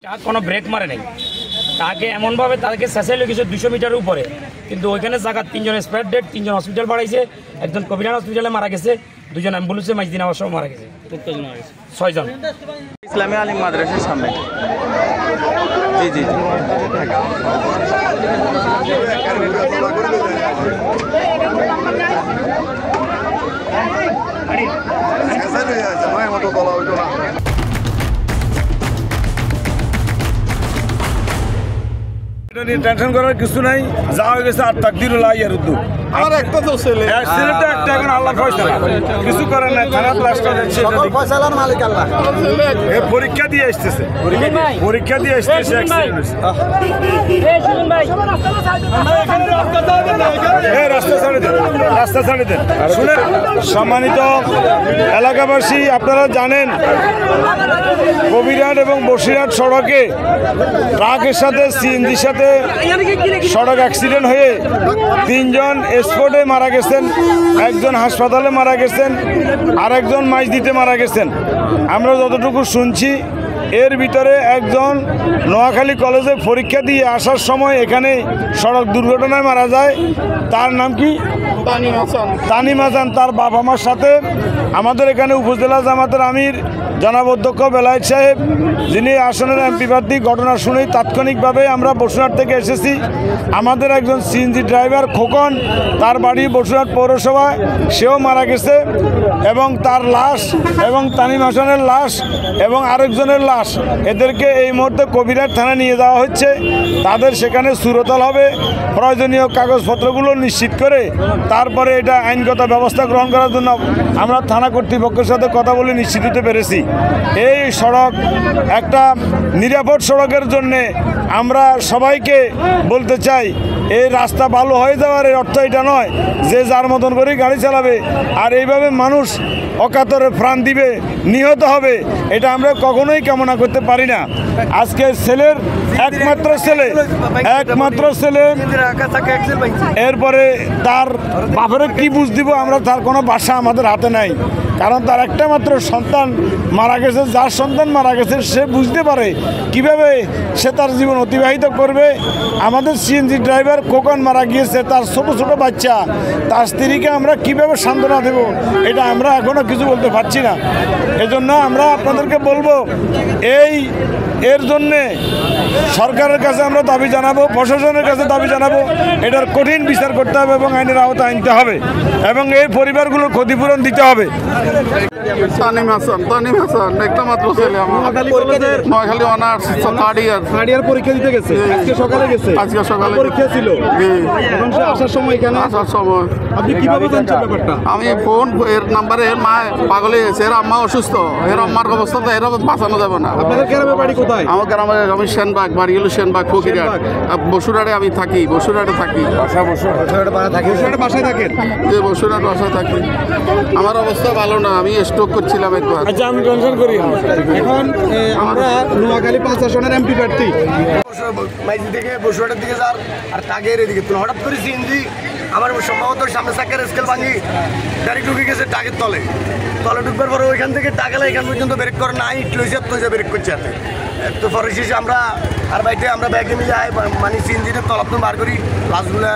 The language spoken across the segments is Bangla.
ট্রাক কোনো ব্রেক মারে নাই, তাকে এমনভাবে তাদেরকে শেষে লেগেছে 200 মিটারের উপরে, কিন্তু ওইখানে জায়গা 3 জন স্পেয়ার ডেড, 3 জন হসপিটাল বাড়াইছে, একজন কবিরান হসপিটালে মারা গেছে, 2 জন অ্যাম্বুলেন্সে মাইজদিন আবার সব মারা গেছে, 6 জন। ইসলামী আলিম মাদ্রাসার সামনে। জি জি জি টেনশন করার কিছু নাই, যা হয়ে গেছে আর তাকদিরুল্লাহ ইয়ারুদ্দু। আমার একটা তো ছেলে, ছেলেটা একটা এখন আল্লাহ ফয়সালা, কিছু করার নাই। থানা প্লাস্টার হচ্ছে, ফয়সালার মালিক আল্লাহ। এ পরীক্ষা দিয়ে আসতেছে, পরীক্ষা দিয়ে আসতেছে অ্যাক্সিডেন্ট হয়েছে। রাস্তা ছাড়ে দেন, রাস্তা ছাড়ে দেন। শুনে সম্মানিত এলাকাবাসী, আপনারা জানেন কবিরহাট এবং বসিরহাট সড়কে ট্রাকের সাথে সিএনজির সাথে সড়ক অ্যাক্সিডেন্ট হয়ে 3 জন স্পটে মারা গেছেন, একজন হাসপাতালে মারা গেছেন, আরেকজন মাইজদিতে মারা গেছেন। আমরা যতটুকু শুনছি এর ভিতরে একজন নোয়াখালী কলেজে পরীক্ষা দিয়ে আসার সময় এখানে সড়ক দুর্ঘটনায় মারা যায়। তার নাম কি? তানিম হাসান। তার বাবা মার সাথে আমাদের এখানে উপজেলা জামাতের আমির জনাব অধ্যক্ষ বেলায়েত সাহেব, যিনি আসনের এমপি প্রার্থী, ঘটনা শুনেই তাৎক্ষণিকভাবে আমরা বসুরহাট থেকে এসেছি। আমাদের একজন সিএনজি ড্রাইভার খোকন, তার বাড়ি বসুরহাট পৌরসভায়, সেও মারা গেছে, এবং তার লাশ এবং তানিম হাসানের লাশ এবং আরেকজনের লাশ, এদেরকে এই মুহূর্তে কবিরহাট থানায় নিয়ে যাওয়া হচ্ছে। তাদের সেখানে সুরতল হবে, প্রয়োজনীয় কাগজপত্রগুলো নিশ্চিত করে তারপরে এটা আইনগত ব্যবস্থা গ্রহণ করার জন্য আমরা থানা কর্তৃপক্ষের সাথে কথা বলে নিশ্চিত হতে পেরেছি। এই সড়ক একটা নিরাপদ সড়কের জন্যে আমরা সবাইকে বলতে চাই, এই রাস্তা ভালো হয়ে যাওয়ার অর্থ এটা নয় যে যার মতন করে গাড়ি চালাবে আর এইভাবে মানুষ অকাতরে প্রাণ দিবে, নিহত হবে, এটা আমরা কখনোই কামনা করতে পারি না। আজকে ছেলের একমাত্র ছেলে, এরপরে তার বাপরে কি বুঝ দিব আমরা, তার কোনো বাসা আমাদের হাতে নাই, কারণ তার একটা মাত্র সন্তান মারা গেছে। যার সন্তান মারা গেছে সে বুঝতে পারে কিভাবে সে তার জীবন অতিবাহিত করবে। আমাদের সিএনজি ড্রাইভার খোকন মারা গিয়েছে, তার ছোট ছোট বাচ্চা, তার স্ত্রীকে আমরা কিভাবে সান্ত্বনা দেব, এটা আমরা এখনো কিছু বলতে পারছি না। এজন্য আমরা আপনাদেরকে বলবো, এর জন্যে সরকারের কাছে আমরা দাবি জানাবো, প্রশাসনের কাছে দাবি জানাবো, এটার কঠিন বিচার করতে হবে এবং আইনের আওতায় আনতে হবে এবং এই পরিবারগুলোর ক্ষতিপূরণ দিতে হবে। তানিম হাসান একটা মাত্র ছেলে আমার, নোয়াখালী অনার্স থার্ড ইয়ার পরীক্ষা দিতে গেছে। আজকে সকালে পরীক্ষা ছিল, এখন সে আসার সময় আপনি কিভাবে জানছেন ব্যাপারটা? আমি ফোন এর নাম্বারে, মা পাগল হয়ে গেছে, এর আম্মা অসুস্থ, এর আম্মার অবস্থাতে এর বাঁচানো যাবে না। আপনাদের গ্রামের বাড়ি কোথায়? আমার গ্রামের আমি সেনবাগ, বাড়ি হলো সেনবাগ, ফকিরহাট। বসুরহাটে আমি থাকি, বসুরহাটে থাকি। বাসায় থাকেন? যে বসুরহাট বাসায় থাকি। আমার অবস্থা ভালো না, আমি স্ট্রোক করছিলাম একবার। আচ্ছা, আমি টেনশন করি। এখন আমরা নোয়াখালী 5 আসনের এমপি প্রার্থী, মাইজি থেকে বসুরহাটের দিকে যার আর টাগের এদিকে হঠাৎ করে সিএনজি আমার সম্ভবত সামনে চাকার স্কেল ভাঙি ডাইরেক্ট ঢুকে গেছে টাগের তলে ঢুকবার পরে ওইখান থেকে টাকালে এখান পর্যন্ত ব্রেক করে নাই, ইটলইছে তো ব্রেক করছে হাতে। তো পরে শেষে আমরা আর বাইতে আমরা ব্যাগে মিলে মানে সিএনজিটার তলাপ তো বার করি, লাশগুলা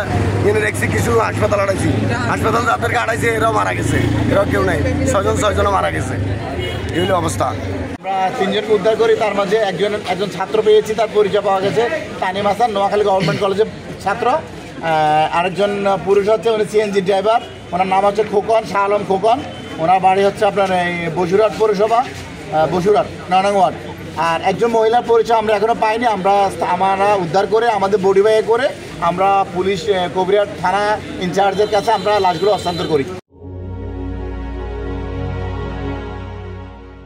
এনে রেখেছি, কিছু হাসপাতাল আড়াইছি, হাসপাতাল যাদেরকে আড়াইছে এরাও মারা গেছে, এরাও কেউ নাই, 6 জনও মারা গেছে। এই হলো অবস্থা। আমরা 3 জনকে উদ্ধার করি, তার মাঝে একজন ছাত্র পেয়েছি, তার পরিচয় পাওয়া গেছে, তানিম হাসান, নোয়াখালী গভর্নমেন্ট কলেজের ছাত্র। আরেকজন পুরুষ হচ্ছে, উনি সিএনজি ড্রাইভার, ওনার নাম হচ্ছে খোকন, শাহ আলম খোকন। ওনার বাড়ি হচ্ছে আপনার এই বসুরহাট পৌরসভা, বসুরহাট 9 নং ওয়ার্ড। আর একজন মহিলার পরিচয় আমরা এখনও পাইনি, আমরা উদ্ধার করে আমাদের বডি ব্যাগে করে আমরা পুলিশ কবিরহাট থানা ইনচার্জের কাছে আমরা লাশগুলো হস্তান্তর করি।